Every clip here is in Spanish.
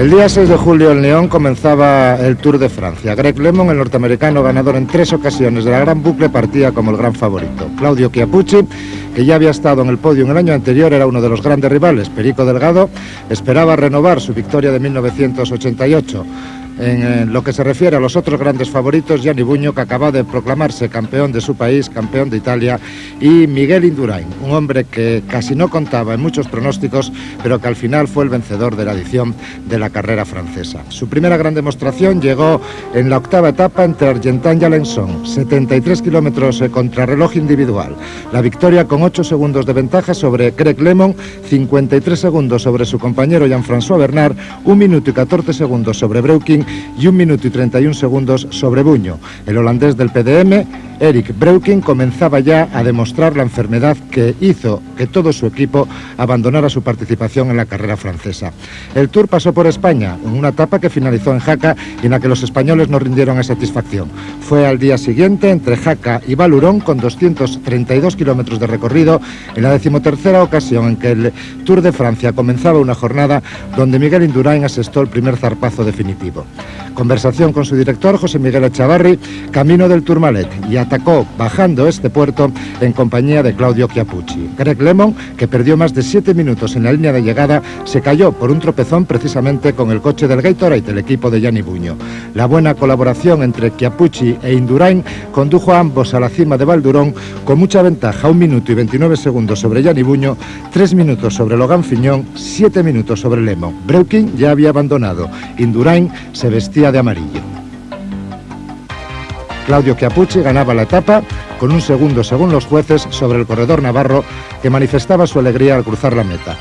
El día 6 de julio en León comenzaba el Tour de Francia. Greg LeMond, el norteamericano ganador en 3 ocasiones de la Gran Bucle, partía como el gran favorito. Claudio Chiappucci, que ya había estado en el podio en el año anterior, era uno de los grandes rivales. Perico Delgado esperaba renovar su victoria de 1988. En lo que se refiere a los otros grandes favoritos, Gianni Buño, que acaba de proclamarse campeón de su país, campeón de Italia, y Miguel Indurain, un hombre que casi no contaba en muchos pronósticos, pero que al final fue el vencedor de la edición de la carrera francesa. Su primera gran demostración llegó en la octava etapa entre Argentan y Alençon, 73 kilómetros contrarreloj individual. La victoria con 8 segundos de ventaja sobre Greg LeMond, 53 segundos sobre su compañero Jean-François Bernard, 1 minuto y 14 segundos sobre Breuking y 1 minuto y 31 segundos sobre Buño. El holandés del PDM, Erik Breuking, comenzaba ya a demostrar la enfermedad que hizo que todo su equipo abandonara su participación en la carrera francesa. El Tour pasó por España, en una etapa que finalizó en Jaca y en la que los españoles no rindieron a satisfacción. Fue al día siguiente entre Jaca y Valurón, con 232 kilómetros de recorrido, en la 13ª ocasión en que el Tour de Francia comenzaba una jornada donde Miguel Indurain asestó el primer zarpazo definitivo. Conversación con su director, José Miguel Echavarri, camino del Tourmalet, y atacó bajando este puerto en compañía de Claudio Chiappucci. Greg LeMond, que perdió más de 7 minutos en la línea de llegada, se cayó por un tropezón precisamente con el coche del Gatorade, el equipo de Gianni Buño. La buena colaboración entre Chiappucci e Indurain condujo a ambos a la cima de Valdurón con mucha ventaja, 1 minuto y 29 segundos sobre Gianni Buño, 3 minutos sobre Logan Fignon, 7 minutos sobre LeMond. Breuking ya había abandonado. Indurain se vestía de amarillo. Claudio Chiappucci ganaba la etapa con 1 segundo, según los jueces, sobre el corredor navarro, que manifestaba su alegría al cruzar la meta.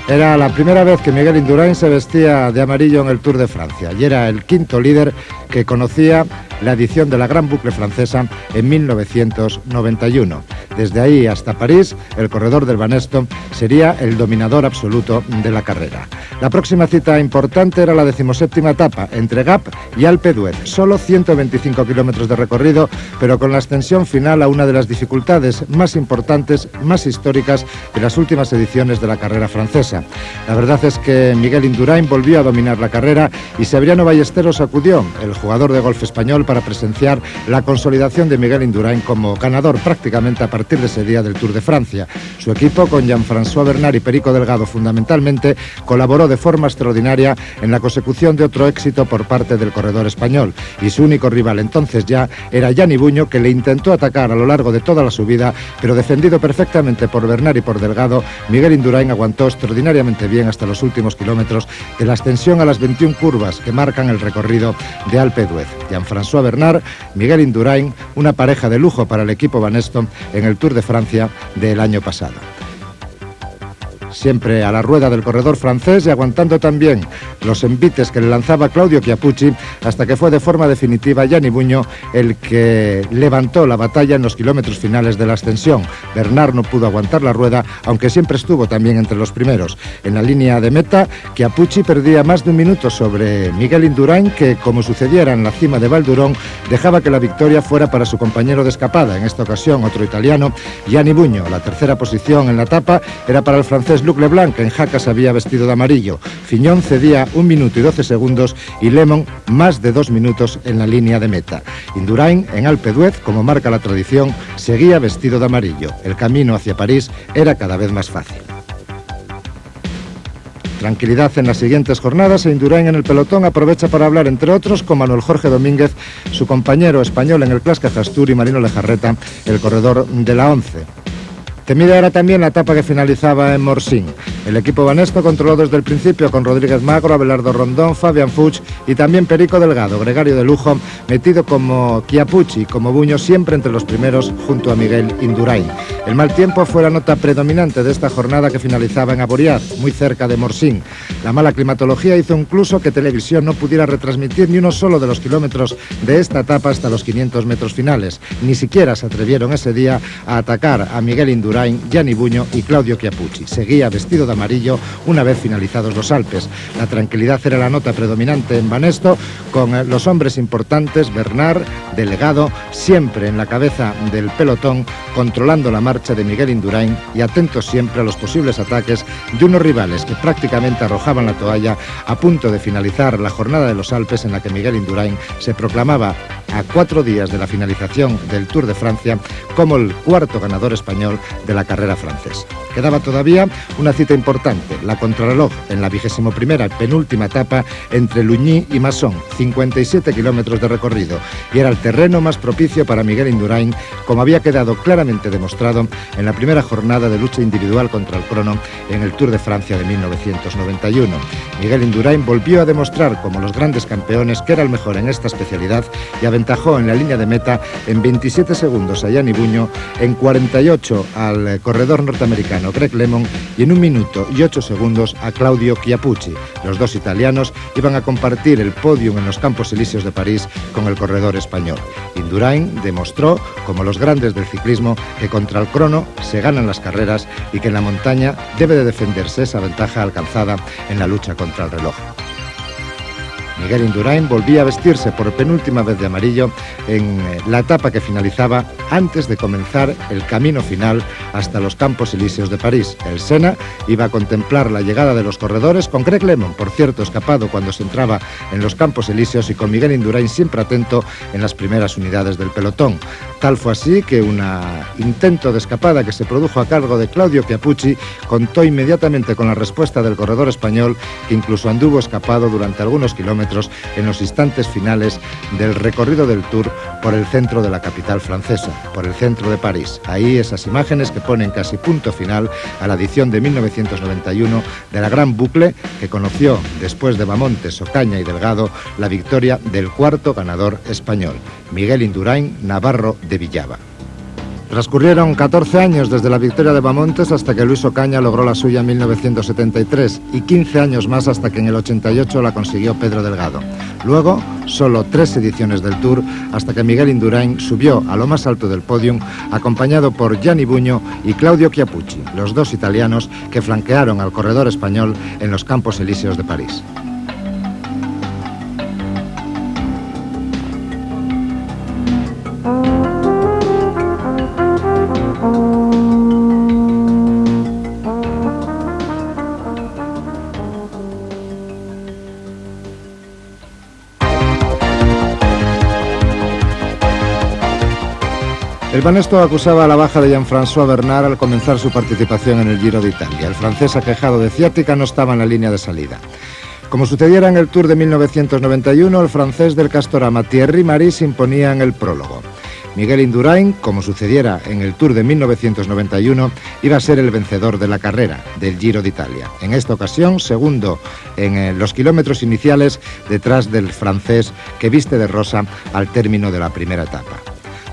Era la primera vez que Miguel Indurain se vestía de amarillo en el Tour de Francia y era el 5º líder que conocía la edición de la Gran Bucle francesa en 1991. Desde ahí hasta París, el corredor del Banesto sería el dominador absoluto de la carrera. La próxima cita importante era la 17ª etapa, entre Gap y Alpe d'Huez. Solo 125 kilómetros de recorrido, pero con la ascensión final a una de las dificultades más importantes, más históricas de las últimas ediciones de la carrera francesa. La verdad es que Miguel Indurain volvió a dominar la carrera y Severiano Ballesteros acudió, el jugador de golf español, para presenciar la consolidación de Miguel Indurain como ganador prácticamente a partir de ese día del Tour de Francia. Su equipo, con Jean-François Bernard y Perico Delgado fundamentalmente, colaboró de forma extraordinaria en la consecución de otro éxito por parte del corredor español, y su único rival entonces ya era Gianni Buño, que le intentó atacar a lo largo de toda la subida, pero defendido perfectamente por Bernard y por Delgado, Miguel Indurain aguantó extraordinariamente bien hasta los últimos kilómetros de la ascensión a las 21 curvas que marcan el recorrido de Alpe d'Huez. Jean-François Bernard, Miguel Indurain, una pareja de lujo para el equipo Banesto en el Tour de Francia del año pasado. Siempre a la rueda del corredor francés y aguantando también los envites que le lanzaba Claudio Chiappucci, hasta que fue de forma definitiva Gianni Buño el que levantó la batalla en los kilómetros finales de la ascensión. Bernard no pudo aguantar la rueda, aunque siempre estuvo también entre los primeros. En la línea de meta, Chiappucci perdía más de 1 minuto sobre Miguel Indurain, que, como sucediera en la cima de Valdurón, dejaba que la victoria fuera para su compañero de escapada, en esta ocasión otro italiano, Gianni Buño. La tercera posición en la etapa era para el francés Luc Leblanc, que en Jaca se había vestido de amarillo. Fignon cedía 1 minuto y 12 segundos y LeMond más de 2 minutos en la línea de meta. Indurain, en Alpe d'Huez, como marca la tradición, seguía vestido de amarillo. El camino hacia París era cada vez más fácil. Tranquilidad en las siguientes jornadas, e Indurain en el pelotón aprovecha para hablar, entre otros, con Manuel Jorge Domínguez, su compañero español en el Clas Cajastur, y Marino Lejarreta, el corredor de la 11. Temida era también la etapa que finalizaba en Morsín. El equipo Banesto controló desde el principio con Rodríguez Magro, Abelardo Rondón, Fabián Fuchs y también Perico Delgado, gregario de lujo, metido como Chiappucci, como Buño, siempre entre los primeros junto a Miguel Indurain. El mal tiempo fue la nota predominante de esta jornada que finalizaba en Avoriaz, muy cerca de Morsín. La mala climatología hizo incluso que Televisión no pudiera retransmitir ni uno solo de los kilómetros de esta etapa hasta los 500 metros finales. Ni siquiera se atrevieron ese día a atacar a Miguel Indurain, Gianni Buño y Claudio Chiappucci. Seguía vestido de amarillo una vez finalizados los Alpes. La tranquilidad era la nota predominante en Banesto, con los hombres importantes, Bernard, Delgado, siempre en la cabeza del pelotón, controlando la marca marcha de Miguel Indurain y atentos siempre a los posibles ataques de unos rivales que prácticamente arrojaban la toalla a punto de finalizar la jornada de los Alpes, en la que Miguel Indurain se proclamaba a 4 días de la finalización del Tour de Francia como el cuarto ganador español de la carrera francesa. Quedaba todavía una cita importante, la contrarreloj en la 21ª y penúltima etapa entre Lugny y Masson, 57 kilómetros de recorrido, y era el terreno más propicio para Miguel Indurain, como había quedado claramente demostrado en la primera jornada de lucha individual contra el crono en el Tour de Francia de 1991. Miguel Indurain volvió a demostrar, como los grandes campeones, que era el mejor en esta especialidad y aventajó en la línea de meta en 27 segundos a Gianni Bugno, en 48 al corredor norteamericano Greg LeMond y en 1 minuto y 8 segundos a Claudio Chiappucci. Los dos italianos iban a compartir el podium en los Campos Elíseos de París con el corredor español. Indurain demostró, como los grandes del ciclismo, que contra el crono se ganan las carreras y que en la montaña debe de defenderse esa ventaja alcanzada en la lucha contra el reloj. Miguel Indurain volvía a vestirse por penúltima vez de amarillo en la etapa que finalizaba antes de comenzar el camino final hasta los Campos Elíseos de París. El Sena iba a contemplar la llegada de los corredores, con Greg LeMond, por cierto, escapado cuando se entraba en los Campos Elíseos, y con Miguel Indurain siempre atento en las primeras unidades del pelotón. Tal fue así que un intento de escapada que se produjo a cargo de Claudio Chiappucci contó inmediatamente con la respuesta del corredor español, que incluso anduvo escapado durante algunos kilómetros en los instantes finales del recorrido del Tour por el centro de la capital francesa, por el centro de París. Ahí esas imágenes que ponen casi punto final a la edición de 1991 de la Gran Boucle, que conoció, después de Bamontes, Ocaña y Delgado, la victoria del cuarto ganador español, Miguel Indurain, navarro de Villava. Transcurrieron 14 años desde la victoria de Bamontes hasta que Luis Ocaña logró la suya en 1973 y 15 años más hasta que en el 88 la consiguió Pedro Delgado. Luego, solo 3 ediciones del Tour hasta que Miguel Indurain subió a lo más alto del podium, acompañado por Gianni Bugno y Claudio Chiappucci, los dos italianos que flanquearon al corredor español en los Campos Elíseos de París. El Banesto acusaba a la baja de Jean-François Bernard al comenzar su participación en el Giro de Italia. El francés, aquejado de ciática, no estaba en la línea de salida. Como sucediera en el Tour de 1991, el francés del Castorama Thierry Maris se imponía en el prólogo. Miguel Indurain, como sucediera en el Tour de 1991, iba a ser el vencedor de la carrera del Giro de Italia. En esta ocasión, segundo en los kilómetros iniciales, detrás del francés que viste de rosa al término de la primera etapa.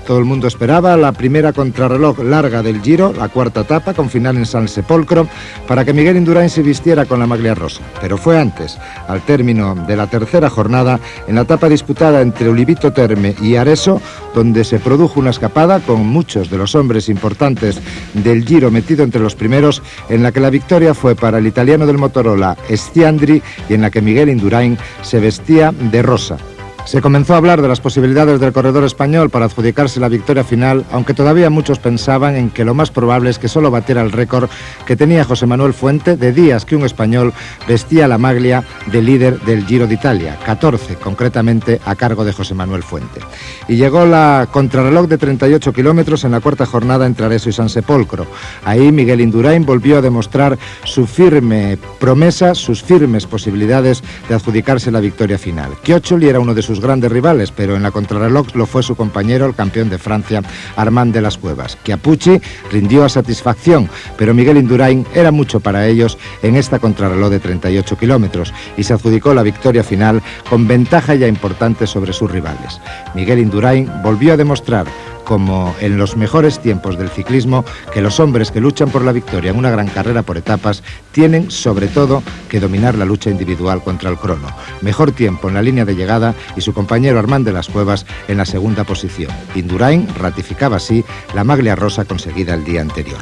Todo el mundo esperaba la primera contrarreloj larga del Giro, la cuarta etapa, con final en San Sepolcro, para que Miguel Indurain se vistiera con la maglia rosa. Pero fue antes, al término de la tercera jornada, en la etapa disputada entre Ulivito Terme y Arezzo, donde se produjo una escapada con muchos de los hombres importantes del Giro metido entre los primeros, en la que la victoria fue para el italiano del Motorola, Sciandri, y en la que Miguel Indurain se vestía de rosa. Se comenzó a hablar de las posibilidades del corredor español para adjudicarse la victoria final, aunque todavía muchos pensaban en que lo más probable es que solo batiera el récord que tenía José Manuel Fuente de días que un español vestía la maglia de líder del Giro de Italia, 14 concretamente a cargo de José Manuel Fuente. Y llegó la contrarreloj de 38 kilómetros en la cuarta jornada entre Arezzo y San Sepolcro. Ahí Miguel Indurain volvió a demostrar su firme promesa, sus firmes posibilidades de adjudicarse la victoria final. Chioccioli era uno de sus grandes rivales, pero en la contrarreloj lo fue su compañero, el campeón de Francia, Armand de las Cuevas. Chiappucci rindió a satisfacción, pero Miguel Indurain era mucho para ellos en esta contrarreloj de 38 kilómetros y se adjudicó la victoria final con ventaja ya importante sobre sus rivales. Miguel Indurain volvió a demostrar, como en los mejores tiempos del ciclismo, que los hombres que luchan por la victoria en una gran carrera por etapas tienen sobre todo que dominar la lucha individual contra el crono. Mejor tiempo en la línea de llegada y su compañero Armand de las Cuevas en la segunda posición. Indurain ratificaba así la maglia rosa conseguida el día anterior.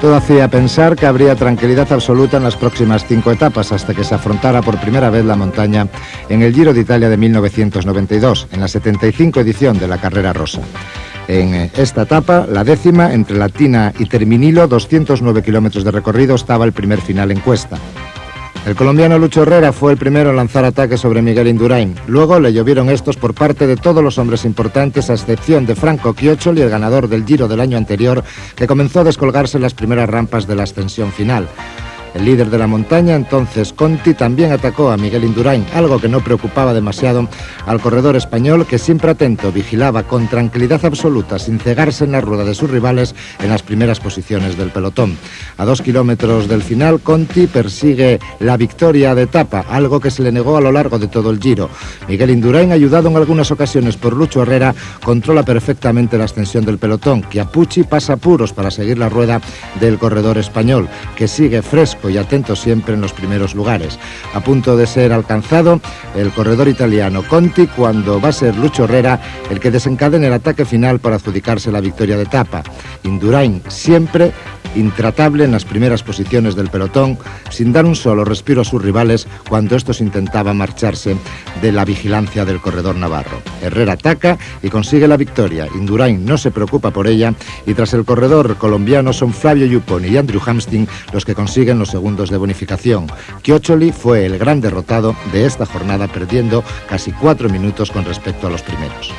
Todo hacía pensar que habría tranquilidad absoluta en las próximas 5 etapas hasta que se afrontara por primera vez la montaña en el Giro de Italia de 1992, en la 75 edición de la carrera rosa. En esta etapa, la 10ª, entre Latina y Terminilo, 209 kilómetros de recorrido, estaba el primer final en cuesta. El colombiano Lucho Herrera fue el primero en lanzar ataques sobre Miguel Indurain. Luego le llovieron estos por parte de todos los hombres importantes, a excepción de Franco Chioccioli, el ganador del Giro del año anterior, que comenzó a descolgarse en las primeras rampas de la ascensión final. El líder de la montaña, entonces Conti, también atacó a Miguel Indurain, algo que no preocupaba demasiado al corredor español, que siempre atento vigilaba con tranquilidad absoluta, sin cegarse en la rueda de sus rivales en las primeras posiciones del pelotón. A 2 kilómetros del final, Conti persigue la victoria de etapa, algo que se le negó a lo largo de todo el Giro. Miguel Indurain, ayudado en algunas ocasiones por Lucho Herrera, controla perfectamente la ascensión del pelotón. Chiappucci pasa apuros para seguir la rueda del corredor español, que sigue fresco y atento siempre en los primeros lugares. A punto de ser alcanzado el corredor italiano Conti, cuando va a ser Lucho Herrera el que desencadene el ataque final para adjudicarse la victoria de etapa. Indurain siempre intratable en las primeras posiciones del pelotón, sin dar un solo respiro a sus rivales cuando estos intentaban marcharse de la vigilancia del corredor navarro. Herrera ataca y consigue la victoria. Indurain no se preocupa por ella y tras el corredor colombiano son Flavio Yuponi y Andrew Hamstin los que consiguen los segundos de bonificación. Chioccioli fue el gran derrotado de esta jornada, perdiendo casi 4 minutos con respecto a los primeros.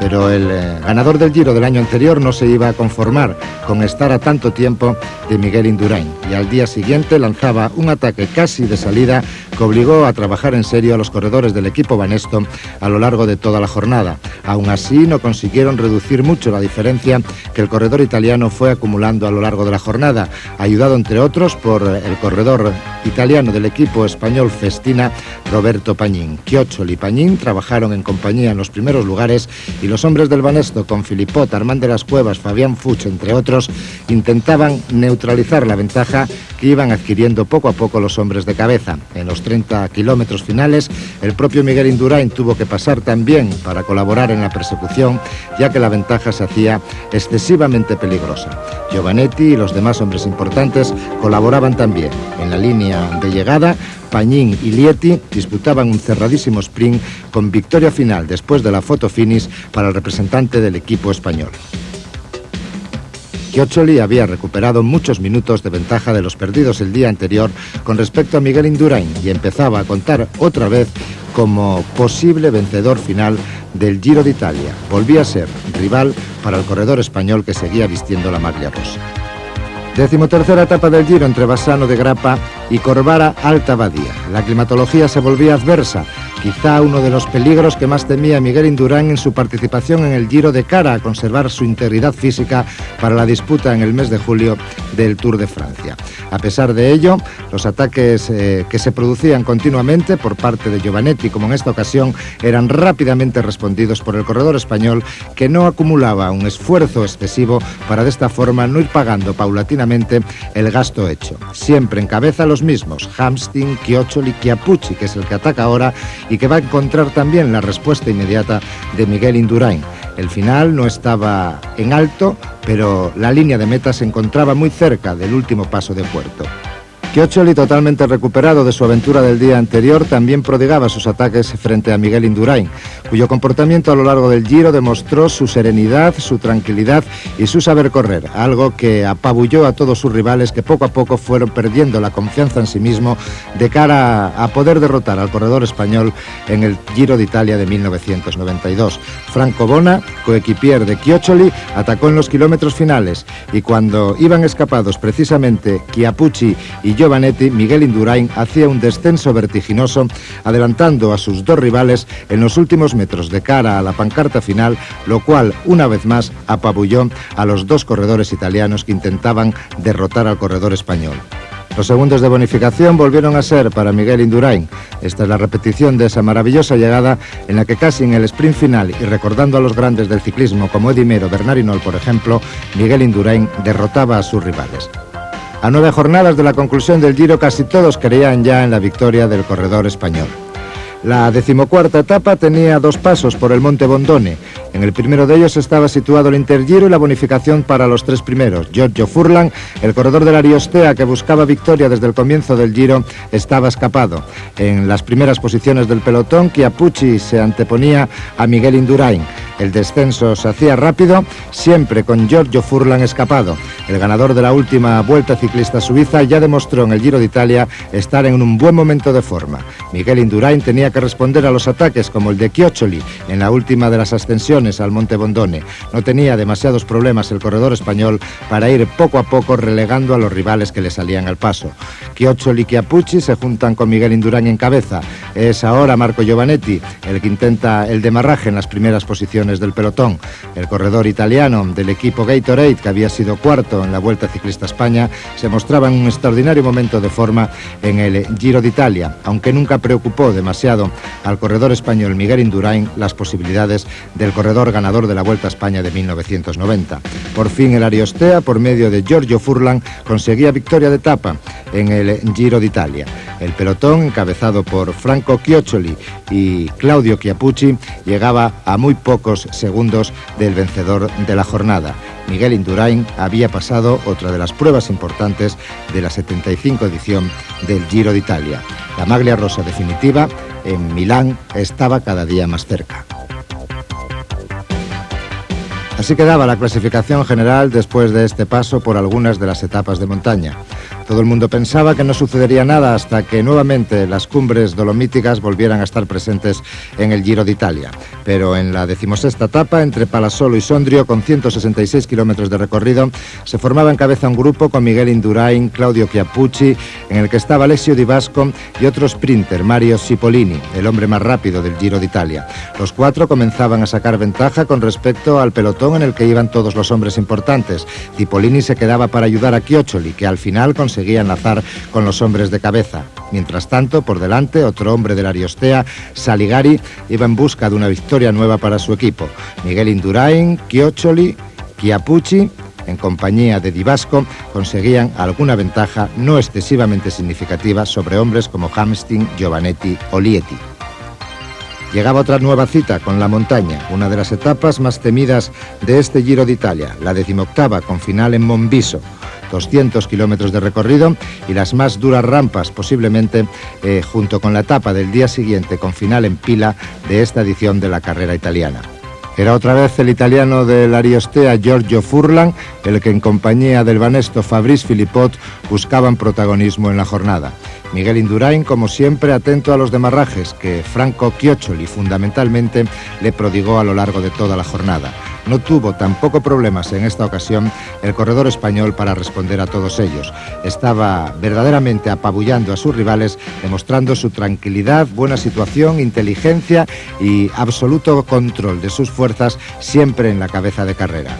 Pero el ganador del Giro del año anterior no se iba a conformar con estar a tanto tiempo de Miguel Indurain, y al día siguiente lanzaba un ataque casi de salida que obligó a trabajar en serio a los corredores del equipo Banesto a lo largo de toda la jornada. Aún así, no consiguieron reducir mucho la diferencia que el corredor italiano fue acumulando a lo largo de la jornada, ayudado entre otros por el corredor italiano del equipo español Festina, Roberto Pañín. Chioccioli y Pañín trabajaron en compañía en los primeros lugares y los hombres del Banesto, con Filipot, Armand de las Cuevas, Fabián Fuch, entre otros, intentaban neutralizar la ventaja que iban adquiriendo poco a poco los hombres de cabeza. En los 30 kilómetros finales, el propio Miguel Indurain tuvo que pasar también para colaborar en la persecución, ya que la ventaja se hacía excesivamente peligrosa. Giovanetti y los demás hombres importantes colaboraban también. En la línea de llegada, Pañín y Lieti disputaban un cerradísimo sprint con victoria final después de la foto finish para el representante del equipo español. Chioccioli había recuperado muchos minutos de ventaja de los perdidos el día anterior con respecto a Miguel Indurain y empezaba a contar otra vez como posible vencedor final del Giro de Italia. Volvía a ser rival para el corredor español que seguía vistiendo la maglia rosa. 13ª etapa del Giro entre Bassano de Grappa y Corvara Alta Badia. La climatología se volvía adversa, quizá uno de los peligros que más temía Miguel Indurain en su participación en el Giro, de cara a conservar su integridad física para la disputa en el mes de julio del Tour de Francia. A pesar de ello, los ataques que se producían continuamente por parte de Giovanetti, como en esta ocasión, eran rápidamente respondidos por el corredor español, que no acumulaba un esfuerzo excesivo para de esta forma no ir pagando paulatinamente el gasto hecho. Siempre en cabeza los mismos, Hamstin, Chioccioli, Chiappucci, que es el que ataca ahora y que va a encontrar también la respuesta inmediata de Miguel Indurain. El final no estaba en alto, pero la línea de meta se encontraba muy cerca del último paso de puerto. Chioccioli, totalmente recuperado de su aventura del día anterior, también prodigaba sus ataques frente a Miguel Indurain, cuyo comportamiento a lo largo del Giro demostró su serenidad, su tranquilidad y su saber correr, algo que apabulló a todos sus rivales, que poco a poco fueron perdiendo la confianza en sí mismo de cara a poder derrotar al corredor español en el Giro de Italia de 1992. Franco Bona, coequipier de Chioccioli, atacó en los kilómetros finales y cuando iban escapados precisamente Chiappucci y Giovanetti, Miguel Indurain hacía un descenso vertiginoso, adelantando a sus dos rivales en los últimos metros de cara a la pancarta final, lo cual, una vez más, apabulló a los dos corredores italianos que intentaban derrotar al corredor español. Los segundos de bonificación volvieron a ser para Miguel Indurain. Esta es la repetición de esa maravillosa llegada en la que casi en el sprint final, y recordando a los grandes del ciclismo como Eddy Merckx, Bernard Hinault, por ejemplo, Miguel Indurain derrotaba a sus rivales. A 9 jornadas de la conclusión del Giro, casi todos creían ya en la victoria del corredor español. La 14ª etapa tenía 2 pasos por el Monte Bondone. En el primero de ellos estaba situado el Intergiro y la bonificación para los 3 primeros. Giorgio Furlan, el corredor de la Ariostea, que buscaba victoria desde el comienzo del Giro, estaba escapado. En las primeras posiciones del pelotón, Chiappucci se anteponía a Miguel Indurain. El descenso se hacía rápido, siempre con Giorgio Furlan escapado. El ganador de la última Vuelta Ciclista Suiza ya demostró en el Giro de Italia estar en un buen momento de forma. Miguel Indurain tenía que responder a los ataques como el de Chioccioli en la última de las ascensiones al Monte Bondone. No tenía demasiados problemas el corredor español para ir poco a poco relegando a los rivales que le salían al paso. Chioccioli y Chiappucci se juntan con Miguel Indurain en cabeza. Es ahora Marco Giovanetti el que intenta el demarraje en las primeras posiciones del pelotón. El corredor italiano del equipo Gatorade, que había sido cuarto en la Vuelta Ciclista España, se mostraba en un extraordinario momento de forma en el Giro de Italia, aunque nunca preocupó demasiado al corredor español Miguel Indurain las posibilidades del corredor ganador de la Vuelta a España de 1990. Por fin el Ariostea, por medio de Giorgio Furlan, conseguía victoria de etapa en el Giro de Italia. El pelotón, encabezado por Franco Chioccioli y Claudio Chiappucci, llegaba a muy pocos segundos del vencedor de la jornada. Miguel Indurain había pasado otra de las pruebas importantes de la 75 edición del Giro de Italia. La maglia rosa definitiva en Milán estaba cada día más cerca. Así quedaba la clasificación general después de este paso por algunas de las etapas de montaña. Todo el mundo pensaba que no sucedería nada hasta que nuevamente las cumbres dolomíticas volvieran a estar presentes en el Giro de Italia. Pero en la 16ª etapa, entre Palassolo y Sondrio, con 166 kilómetros de recorrido, se formaba en cabeza un grupo con Miguel Indurain, Claudio Chiappucci, en el que estaba Alessio Di Vasco y otro sprinter, Mario Cipollini, el hombre más rápido del Giro de Italia. Los cuatro comenzaban a sacar ventaja con respecto al pelotón en el que iban todos los hombres importantes. Cipollini se quedaba para ayudar a Chioccioli, que al final conseguía enlazar con los hombres de cabeza. Mientras tanto, por delante, otro hombre del Ariostea, Saligari, iba en busca de una victoria nueva para su equipo. Miguel Indurain, Chioccioli, Chiappucci, en compañía de Di Vasco, conseguían alguna ventaja no excesivamente significativa sobre hombres como Hamstin, Giovanetti o Lieti. Llegaba otra nueva cita con la montaña, una de las etapas más temidas de este Giro de Italia, la 18ª, con final en Monviso. 200 kilómetros de recorrido y las más duras rampas, posiblemente junto con la etapa del día siguiente con final en Pila de esta edición de la carrera italiana. Era otra vez el italiano del Ariostea, Giorgio Furlan, el que en compañía del banesto Fabrice Philippot buscaban protagonismo en la jornada. Miguel Indurain, como siempre, atento a los demarrajes que Franco Chioccioli fundamentalmente le prodigó a lo largo de toda la jornada. No tuvo tampoco problemas en esta ocasión el corredor español para responder a todos ellos. Estaba verdaderamente apabullando a sus rivales, demostrando su tranquilidad, buena situación, inteligencia y absoluto control de sus fuerzas, siempre en la cabeza de carrera.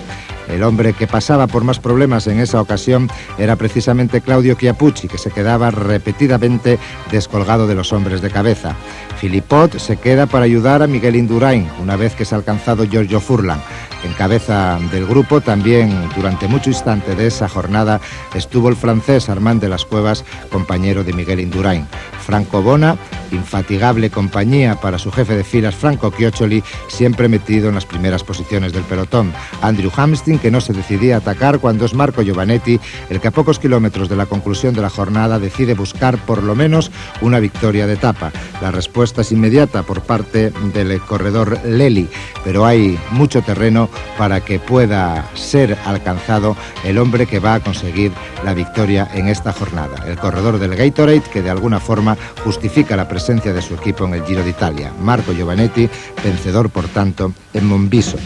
El hombre que pasaba por más problemas en esa ocasión era precisamente Claudio Chiappucci, que se quedaba repetidamente descolgado de los hombres de cabeza. Philippot se queda para ayudar a Miguel Indurain, una vez que se ha alcanzado Giorgio Furlan. En cabeza del grupo, también durante mucho instante de esa jornada, estuvo el francés Armand de las Cuevas, compañero de Miguel Indurain. Franco Bona, infatigable compañía para su jefe de filas Franco Chioccioli, siempre metido en las primeras posiciones del pelotón. Andrew Hamstin, que no se decidía a atacar cuando es Marco Giovanetti el que a pocos kilómetros de la conclusión de la jornada decide buscar por lo menos una victoria de etapa. La respuesta es inmediata por parte del corredor Lely, pero hay mucho terreno para que pueda ser alcanzado el hombre que va a conseguir la victoria en esta jornada. El corredor del Gatorade, que de alguna forma justifica la presencia de su equipo en el Giro de Italia. Marco Giovanetti, vencedor por tanto en Monviso.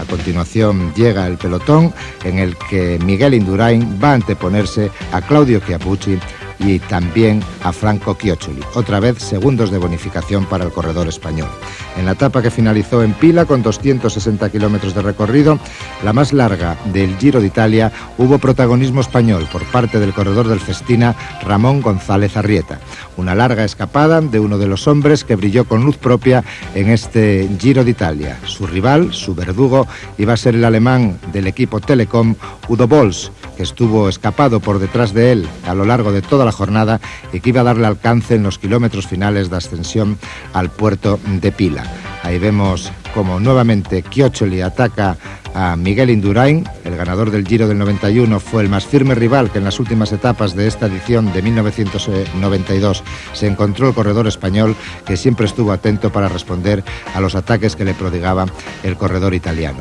A continuación llega el pelotón en el que Miguel Indurain va a anteponerse a Claudio Chiappucci y también a Franco Chioccioli. Otra vez segundos de bonificación para el corredor español. En la etapa que finalizó en Pila con 260 kilómetros de recorrido, la más larga del Giro de Italia, hubo protagonismo español por parte del corredor del Festina, Ramón González Arrieta. Una larga escapada de uno de los hombres que brilló con luz propia en este Giro de Italia. Su rival, su verdugo, iba a ser el alemán del equipo Telecom, Udo Bols, que estuvo escapado por detrás de él a lo largo de toda la jornada y que iba a darle alcance en los kilómetros finales de ascensión al puerto de Pila. Ahí vemos como nuevamente Chioccioli ataca a Miguel Indurain. El ganador del Giro del 91 fue el más firme rival que en las últimas etapas de esta edición de 1992 se encontró el corredor español, que siempre estuvo atento para responder a los ataques que le prodigaba el corredor italiano.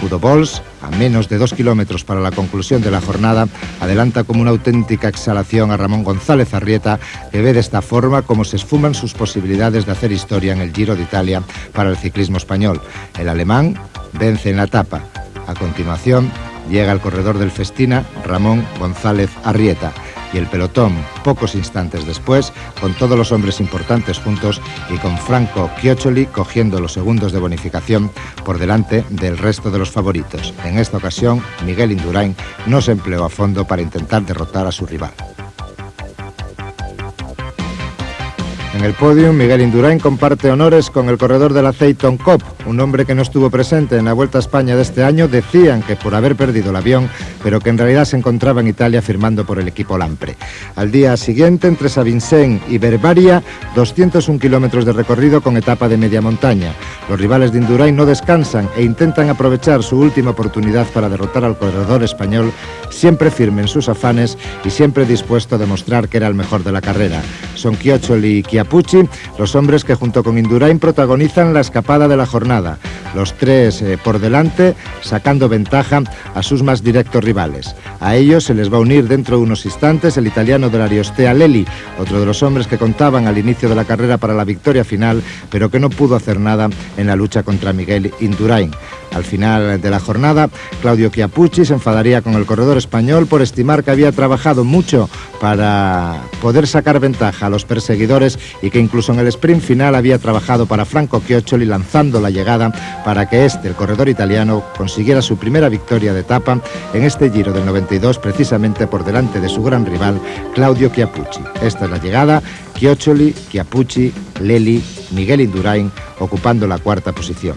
Udo Bols, a menos de 2 kilómetros para la conclusión de la jornada, adelanta como una auténtica exhalación a Ramón González Arrieta, que ve de esta forma cómo se esfuman sus posibilidades de hacer historia en el Giro de Italia para el ciclismo español. El alemán vence en la etapa. A continuación llega el corredor del Festina, Ramón González Arrieta, y el pelotón, pocos instantes después, con todos los hombres importantes juntos y con Franco Chioccioli cogiendo los segundos de bonificación por delante del resto de los favoritos. En esta ocasión, Miguel Indurain no se empleó a fondo para intentar derrotar a su rival. En el podio, Miguel Indurain comparte honores con el corredor de la Zeiton Cup, un hombre que no estuvo presente en la Vuelta a España de este año. Decían que por haber perdido el avión, pero que en realidad se encontraba en Italia firmando por el equipo Lampre. Al día siguiente, entre Saint-Vincent y Berbaria, 201 kilómetros de recorrido con etapa de media montaña. Los rivales de Indurain no descansan e intentan aprovechar su última oportunidad para derrotar al corredor español, siempre firme en sus afanes y siempre dispuesto a demostrar que era el mejor de la carrera. Son Chioccioli y Chiappucci los hombres que junto con Indurain protagonizan la escapada de la jornada. Los tres por delante, sacando ventaja a sus más directos rivales. A ellos se les va a unir dentro de unos instantes el italiano de la Ariostea Lelli, otro de los hombres que contaban al inicio de la carrera para la victoria final, pero que no pudo hacer nada en la lucha contra Miguel Indurain. Al final de la jornada, Claudio Chiappucci se enfadaría con el corredor español por estimar que había trabajado mucho para poder sacar ventaja a los perseguidores y que incluso en el sprint final había trabajado para Franco Chioccioli, lanzando la llegada para que el corredor italiano, consiguiera su primera victoria de etapa en este Giro del 92, precisamente por delante de su gran rival, Claudio Chiappucci. Esta es la llegada: Chioccioli, Chiappucci, Lelli, Miguel Indurain ocupando la cuarta posición.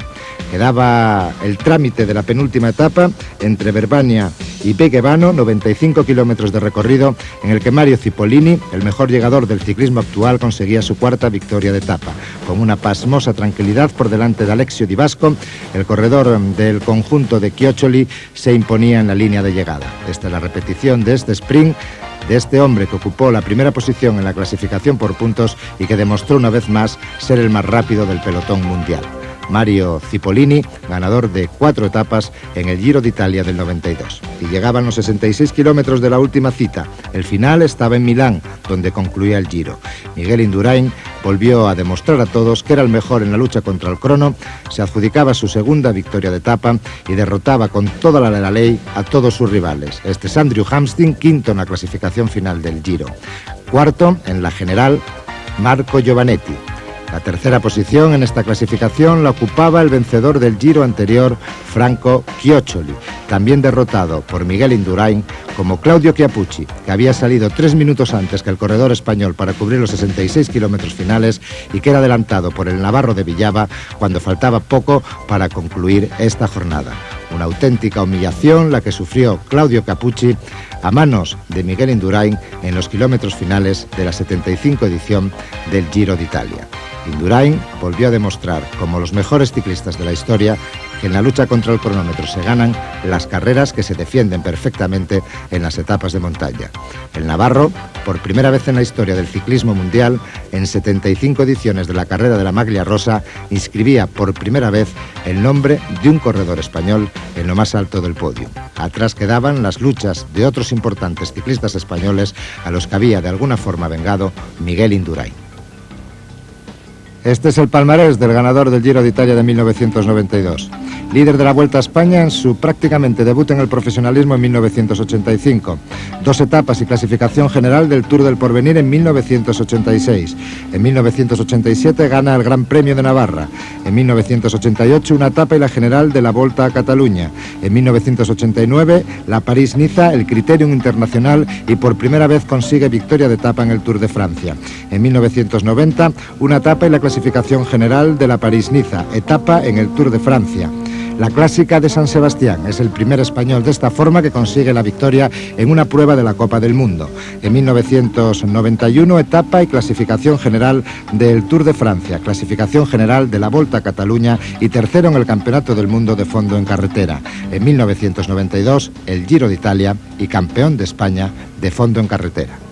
Quedaba el trámite de la penúltima etapa entre Verbania y Vigevano, 95 kilómetros de recorrido, en el que Mario Cipollini, el mejor llegador del ciclismo actual, conseguía su cuarta victoria de etapa. Con una pasmosa tranquilidad por delante de Alexio Di Vasco, el corredor del conjunto de Chioccioli se imponía en la línea de llegada. Esta es la repetición de este sprint de este hombre que ocupó la primera posición en la clasificación por puntos y que demostró una vez más ser el más rápido del pelotón mundial. Mario Cipollini, ganador de 4 etapas en el Giro de Italia del 92. Y llegaban los 66 kilómetros de la última cita. El final estaba en Milán, donde concluía el Giro. Miguel Indurain volvió a demostrar a todos que era el mejor en la lucha contra el crono, se adjudicaba su segunda victoria de etapa y derrotaba con toda la ley a todos sus rivales. Este es Andrew Hamstin, quinto en la clasificación final del Giro. Cuarto, en la general, Marco Giovanetti. La tercera posición en esta clasificación la ocupaba el vencedor del Giro anterior, Franco Chioccioli, también derrotado por Miguel Indurain, como Claudio Chiappucci, que había salido 3 minutos antes que el corredor español para cubrir los 66 kilómetros finales y que era adelantado por el navarro de Villava cuando faltaba poco para concluir esta jornada. Una auténtica humillación la que sufrió Claudio Chiappucci a manos de Miguel Indurain en los kilómetros finales de la 75 edición del Giro de Italia. Indurain volvió a demostrar, como los mejores ciclistas de la historia, que en la lucha contra el cronómetro se ganan las carreras que se defienden perfectamente en las etapas de montaña. El navarro, por primera vez en la historia del ciclismo mundial, en 75 ediciones de la carrera de la Maglia Rosa, inscribía por primera vez el nombre de un corredor español en lo más alto del podio. Atrás quedaban las luchas de otros importantes ciclistas españoles a los que había de alguna forma vengado Miguel Indurain. Este es el palmarés del ganador del Giro de Italia de 1992. Líder de la Vuelta a España en su prácticamente debut en el profesionalismo en 1985. 2 etapas y clasificación general del Tour del Porvenir en 1986. En 1987 gana el Gran Premio de Navarra. En 1988 una etapa y la general de la Volta a Cataluña. En 1989 la París-Niza, el Criterium Internacional, y por primera vez consigue victoria de etapa en el Tour de Francia. En 1990 una etapa y la clasificación general de la París-Niza, etapa en el Tour de Francia. La Clásica de San Sebastián es el primer español de esta forma que consigue la victoria en una prueba de la Copa del Mundo. En 1991, etapa y clasificación general del Tour de Francia, clasificación general de la Volta a Cataluña y tercero en el Campeonato del Mundo de fondo en carretera. En 1992, el Giro de Italia y campeón de España de fondo en carretera.